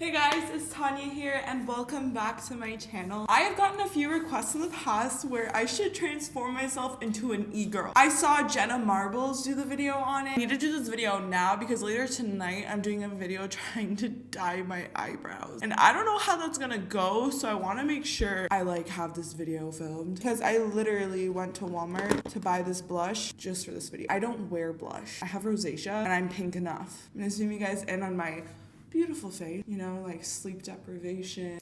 Hey guys, it's Tanya here and welcome back to my channel. I have gotten a few requests in the past where I should transform myself into an e-girl. I saw Jenna Marbles do the video on it. I need to do this video now because later tonight I'm doing a video trying to dye my eyebrows. And I don't know how that's gonna go, so I wanna make sure I have this video filmed. Because I literally went to Walmart to buy this blush just for this video. I don't wear blush. I have rosacea and I'm pink enough. I'm gonna zoom you guys in on my beautiful face, sleep deprivation.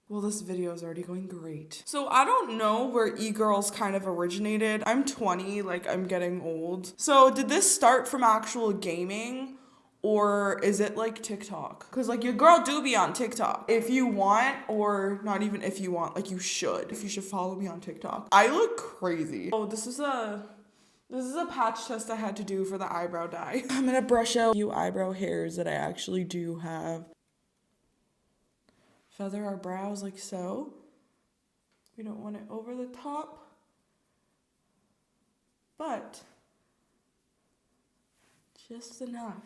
Well, this video is already going great. So I don't know where e-girls kind of originated. I'm 20, I'm getting old. So did this start from actual gaming or is it TikTok? Cause your girl do be on TikTok. If you want, or not even if you want, you should. If you should follow me on TikTok. I look crazy. Oh, This is a patch test I had to do for the eyebrow dye. I'm gonna brush out a few eyebrow hairs that I actually do have. Feather our brows like so. We don't want it over the top, but just enough.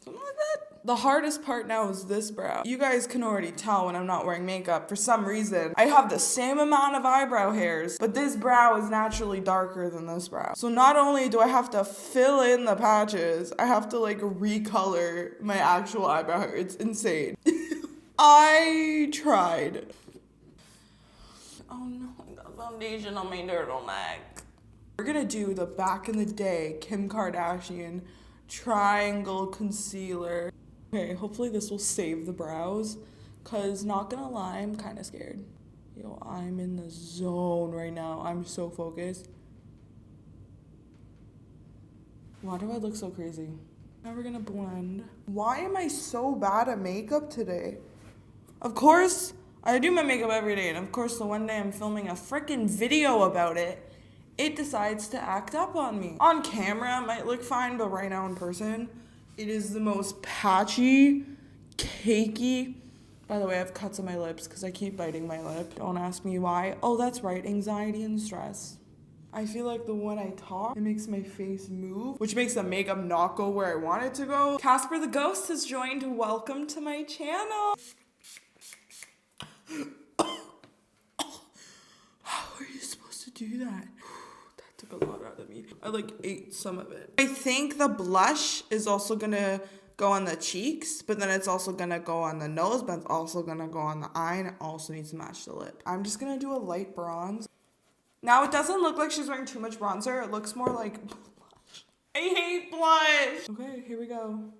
Something like that. The hardest part now is this brow. You guys can already tell when I'm not wearing makeup. For some reason, I have the same amount of eyebrow hairs, but this brow is naturally darker than this brow. So not only do I have to fill in the patches, I have to recolor my actual eyebrow hair. It's insane. I tried. Oh no, I got foundation on my turtleneck. We're gonna do the back in the day Kim Kardashian triangle concealer. Okay, hopefully this will save the brows, cause not gonna lie, I'm kind of scared. Yo, I'm in the zone right now. I'm so focused. Why do I look so crazy? Now we're gonna blend. Why am I so bad at makeup today? Of course, I do my makeup every day, and of course the one day I'm filming a freaking video about it, it decides to act up on me. On camera, it might look fine, but right now in person, it is the most patchy, cakey. By the way, I have cuts on my lips because I keep biting my lip. Don't ask me why. Oh, that's right, anxiety and stress. I feel like when I talk, it makes my face move, which makes the makeup not go where I want it to go. Casper the Ghost has joined. Welcome to my channel. How are you supposed to do that? That took a lot out of me. I ate some of it. I think the blush is also gonna go on the cheeks, but then it's also gonna go on the nose, but it's also gonna go on the eye, and it also needs to match the lip. I'm just gonna do a light bronze. Now it doesn't look like she's wearing too much bronzer. It looks more like blush. I hate blush. Okay, here we go.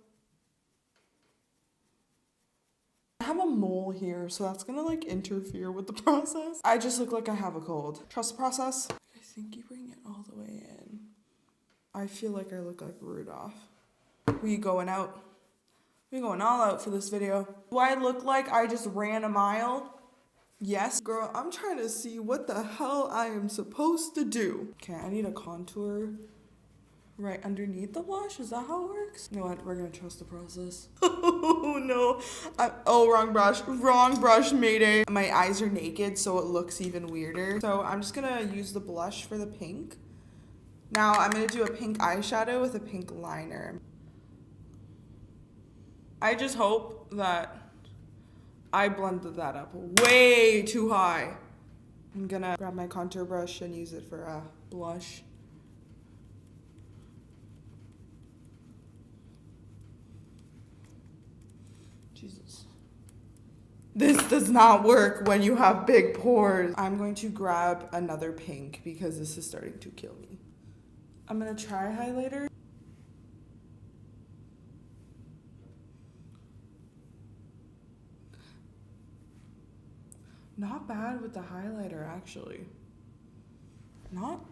I have a mole here, so that's gonna interfere with the process. I just look like I have a cold. Trust the process. I think you bring it all the way in. I feel like I look like Rudolph. We going out. We going all out for this video. Do I look like I just ran a mile? Yes. Girl, I'm trying to see what the hell I am supposed to do. Okay, I need a contour right underneath the blush. Is that how it works? You know what? We're gonna trust the process. Oh no. Wrong brush. Wrong brush, mayday. My eyes are naked, so it looks even weirder. So I'm just gonna use the blush for the pink. Now I'm gonna do a pink eyeshadow with a pink liner. I just hope that I blended that up way too high. I'm gonna grab my contour brush and use it for a blush. Jesus. This does not work when you have big pores. I'm going to grab another pink because this is starting to kill me. I'm gonna try highlighter. Not bad with the highlighter, actually. Not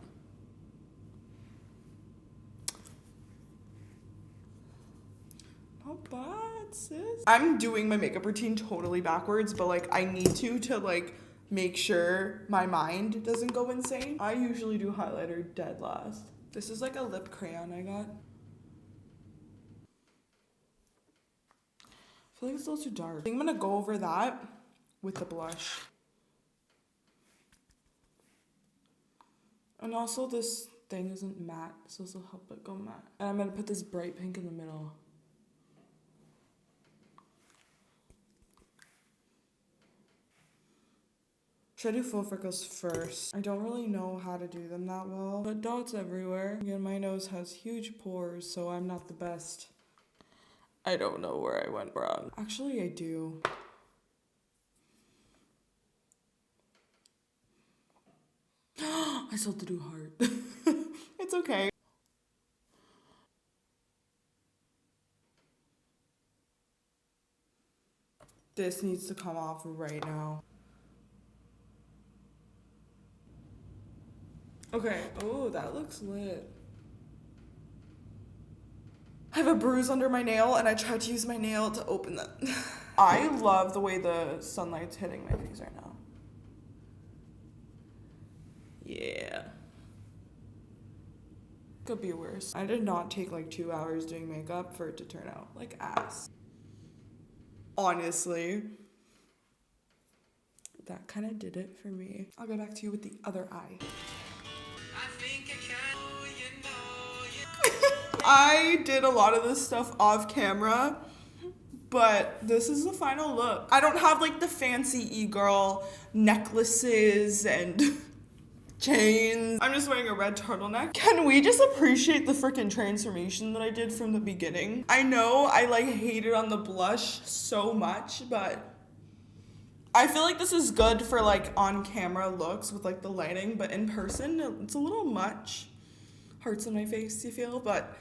bad, sis. I'm doing my makeup routine totally backwards, but I need to make sure my mind doesn't go insane. I usually do highlighter dead last. This is a lip crayon I got. I feel like it's a little too dark. I think I'm gonna go over that with the blush. And also this thing isn't matte, so this will help it go matte. And I'm gonna put this bright pink in the middle. Should I do full freckles first? I don't really know how to do them that well. But dots everywhere. Again, my nose has huge pores, so I'm not the best. I don't know where I went wrong. Actually, I do. I still have to do heart. It's okay. This needs to come off right now. Okay. Oh, that looks lit. I have a bruise under my nail and I tried to use my nail to open that. I love the way the sunlight's hitting my face right now. Yeah. Could be worse. I did not take like 2 hours doing makeup for it to turn out like ass. Honestly. That kind of did it for me. I'll go back to you with the other eye. I did a lot of this stuff off camera, but this is the final look. I don't have like the fancy e-girl necklaces and chains. I'm just wearing a red turtleneck. Can we just appreciate the freaking transformation that I did from the beginning? I know I like hated on the blush so much, but I feel like this is good for like on camera looks with like the lighting, but in person it's a little much. Hurts in my face, you feel, but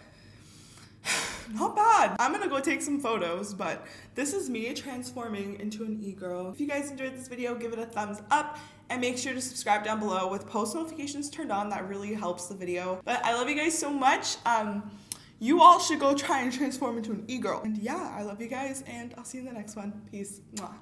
not bad. I'm gonna go take some photos, but this is me transforming into an e-girl. If you guys enjoyed this video, give it a thumbs up and make sure to subscribe down below with post notifications turned on. That really helps the video. But I love you guys so much. You all should go try and transform into an e-girl. And yeah, I love you guys and I'll see you in the next one. Peace. Mwah.